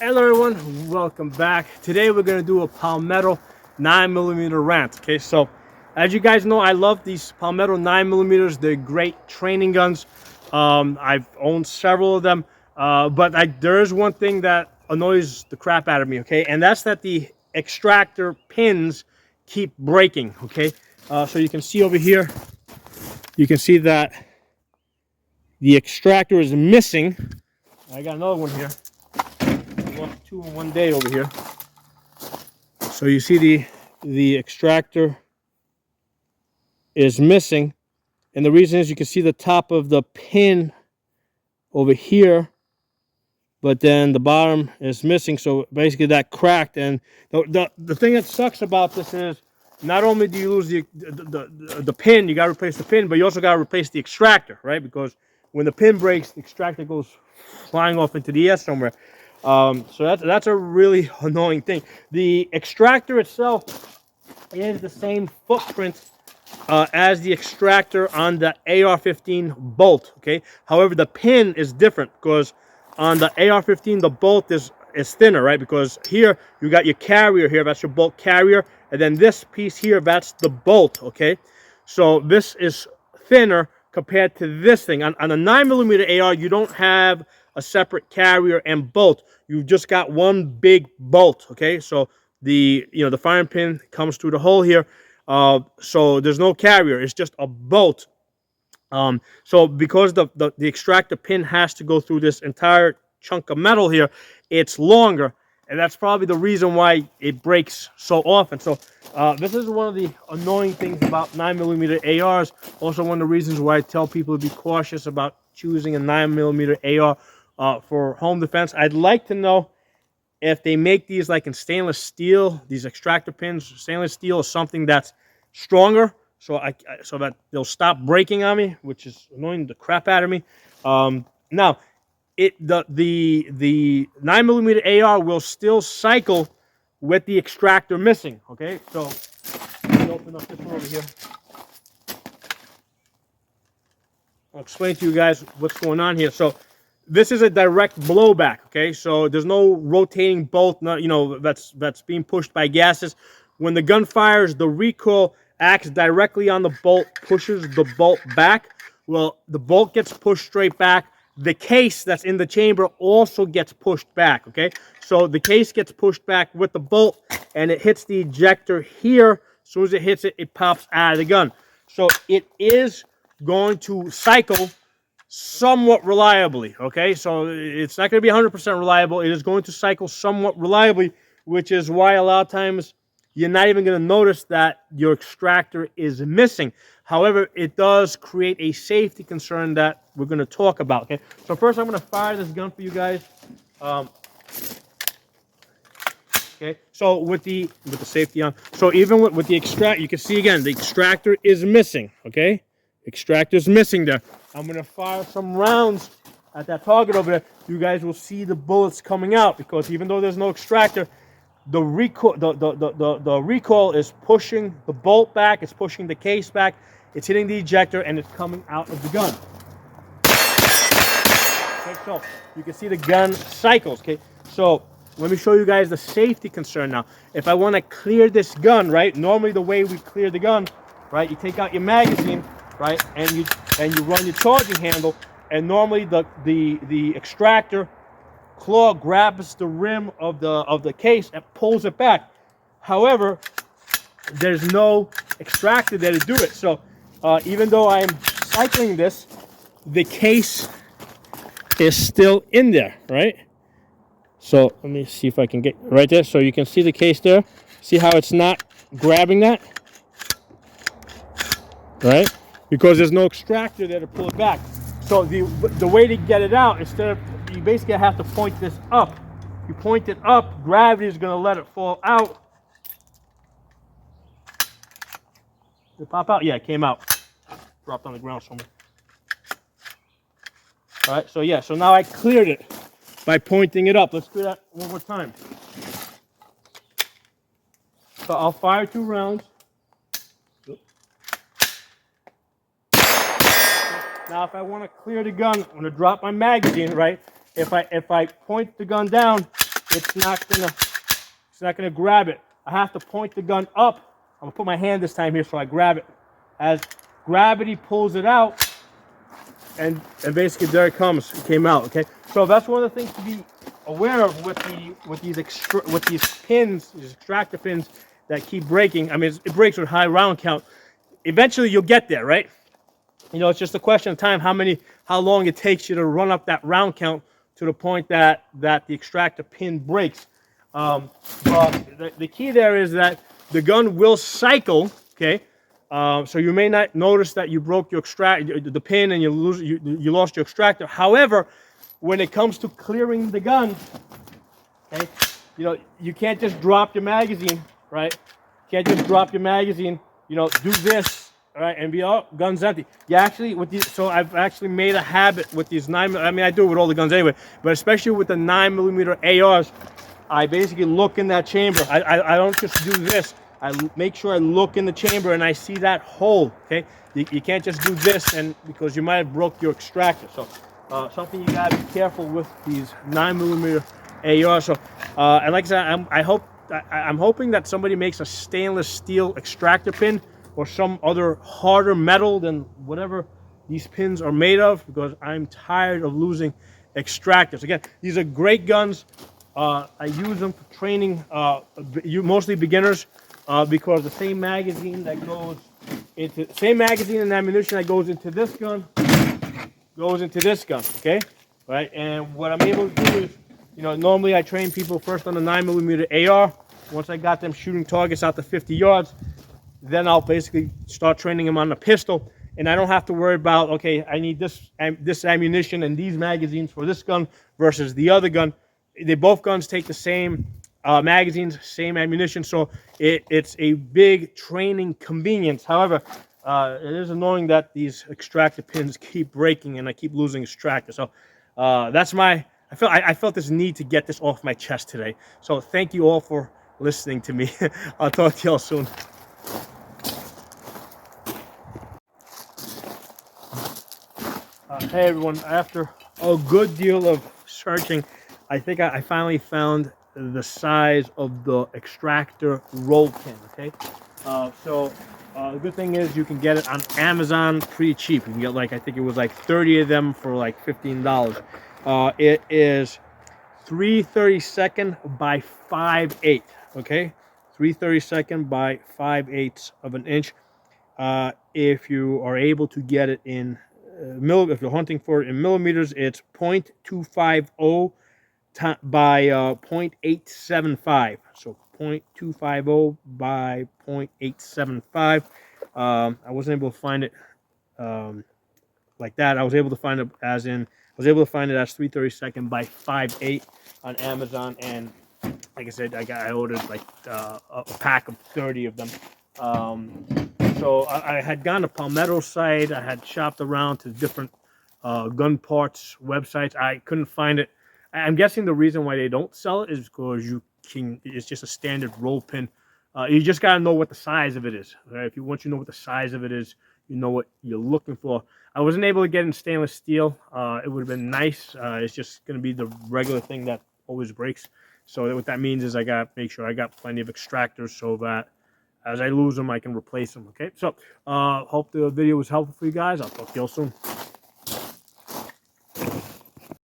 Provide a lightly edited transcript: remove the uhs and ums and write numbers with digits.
Hello everyone, welcome back. Today we're going to do a Palmetto 9mm rant. Okay, so as you guys know, I love these Palmetto 9mm. They're great training guns. I've owned several of them, but there is one thing that annoys the crap out of me, okay? And that's that the extractor pins keep breaking, okay? So you can see over here, you can see that the extractor is missing. I got another one here. I lost two in one day over here. So you see the extractor is missing, and the reason is you can see the top of the pin over here, but then the bottom is missing. So basically that cracked, and the thing that sucks about this is not only do you lose the pin, you got to replace the pin, but you also got to replace the extractor, right? Because when the pin breaks, the extractor goes flying off into the air somewhere. So that's a really annoying thing. The extractor itself is the same footprint as the extractor on the AR-15 bolt. Okay. However, the pin is different because on the AR-15 the bolt is thinner, right? Because here you got your carrier here. That's your bolt carrier, and then this piece here, that's the bolt. Okay. So this is thinner compared to this thing. On a 9mm AR, you don't have a separate carrier and bolt. You've just got one big bolt, okay? So the firing pin comes through the hole here. So there's no carrier. It's just a bolt. So because the extractor pin has to go through this entire chunk of metal here, it's longer, and that's probably the reason why it breaks so often. So this is one of the annoying things about 9mm ARs. Also one of the reasons why I tell people to be cautious about choosing a 9mm AR for home defense. I'd like to know if they make these like in stainless steel, these extractor pins, stainless steel or something that's stronger, so that they'll stop breaking on me, which is annoying the crap out of me. Now, the 9mm AR will still cycle with the extractor missing. Okay, so let me open up this one over here. I'll explain to you guys what's going on here. So this is a direct blowback. Okay, so there's no rotating bolt, that's being pushed by gases. When the gun fires, the recoil acts directly on the bolt, pushes the bolt back. Well, the bolt gets pushed straight back. The case that's in the chamber also gets pushed back, okay? So the case gets pushed back with the bolt, and it hits the ejector here. As soon as it hits it, it pops out of the gun. So it is going to cycle somewhat reliably, okay? So it's not going to be 100% reliable. It is going to cycle somewhat reliably, which is why a lot of times you're not even going to notice that your extractor is missing. However, it does create a safety concern that we're going to talk about, okay? So first I'm going to fire this gun for you guys. Okay, so with the safety on, so even with the extract, you can see again, the extractor is missing, okay? Extractor is missing there. I'm going to fire some rounds at that target over there. You guys will see the bullets coming out, because even though there's no extractor, the recoil, the recoil is pushing the bolt back, it's pushing the case back, it's hitting the ejector, and it's coming out of the gun. Okay, so you can see the gun cycles, okay? So let me show you guys the safety concern now. If I want to clear this gun, right, normally the way we clear the gun, right, you take out your magazine, right, and you run your charging handle, and normally the extractor claw grabs the rim of the case and pulls it back. However, there's no extractor there to do it. So even though I'm cycling this, the case is still in there, right? So let me see if I can get right there. So you can see the case there. See how it's not grabbing that, right? Because there's no extractor there to pull it back. So the way to get it out, instead of, you basically have to point this up. You point it up, gravity is going to let it fall out. Did it pop out? Yeah, it came out. Dropped on the ground somewhere. All right, so yeah, so now I cleared it by pointing it up. Let's do that one more time. So I'll fire 2 rounds. Now, if I want to clear the gun, I'm going to drop my magazine, right? If I point the gun down, it's not gonna grab it. I have to point the gun up. I'm gonna put my hand this time here so I grab it. As gravity pulls it out, and basically there it comes. It came out. Okay, so that's one of the things to be aware of with these pins, these extractor pins that keep breaking. I mean, it breaks with high round count. Eventually, you'll get there, right? You know, it's just a question of time how long it takes you to run up that round count to the point that the extractor pin breaks. But the key there is that the gun will cycle. Okay, so you may not notice that you broke your the pin and you lost your extractor. However, when it comes to clearing the gun, okay, you know, you can't just drop your magazine, right? You can't just drop your magazine. You know, do this. All right, and be guns empty. You actually so I've actually made a habit with these 9. I mean, I do it with all the guns anyway, but especially with the 9mm ARs, I basically look in that chamber. I don't just do this. I make sure I look in the chamber and I see that hole. Okay, you can't just do this and because you might have broke your extractor. So something you gotta be careful with these 9mm ARs. So and like I said, I'm hoping that somebody makes a stainless steel extractor pin or some other harder metal than whatever these pins are made of, because I'm tired of losing extractors. Again, these are great guns. I use them for training, mostly beginners, because the same magazine that goes into same magazine and ammunition that goes into this gun goes into this gun. Okay, right? And what I'm able to do is, you know, normally I train people first on the 9mm AR. Once I got them shooting targets out to 50 yards. Then I'll basically start training them on the pistol, and I don't have to worry about, okay, I need this ammunition and these magazines for this gun versus the other gun. Both guns take the same magazines, same ammunition, so it's a big training convenience. However, it is annoying that these extractor pins keep breaking and I keep losing extractor. So that's I felt this need to get this off my chest today. So thank you all for listening to me. I'll talk to y'all soon. Hey everyone, after a good deal of searching, I think I finally found the size of the extractor roll pin. Okay, the good thing is you can get it on Amazon pretty cheap. You can get, like, I think it was like 30 of them for like $15. It is 3/32 by 5/8. Okay, 3/32 by 5/8 of an inch. If you are able to get it in if you're hunting for it in millimeters, it's 0.250 by 0.875. So 0.250 by 0.875. I wasn't able to find it like that. I was able to find it as 3/32 by 5/8 on Amazon, and like I said, I ordered like a pack of 30 of them. So I had gone to Palmetto site. I had shopped around to different gun parts websites. I couldn't find it. I'm guessing the reason why they don't sell it is because it's just a standard roll pin. You just gotta know what the size of it is. Right? Once you know what the size of it is, you know what you're looking for. I wasn't able to get in stainless steel. It would have been nice. It's just gonna be the regular thing that always breaks. So what that means is I gotta make sure I got plenty of extractors so that as I lose them, I can replace them. Okay, so hope the video was helpful for you guys. I'll talk to you all soon.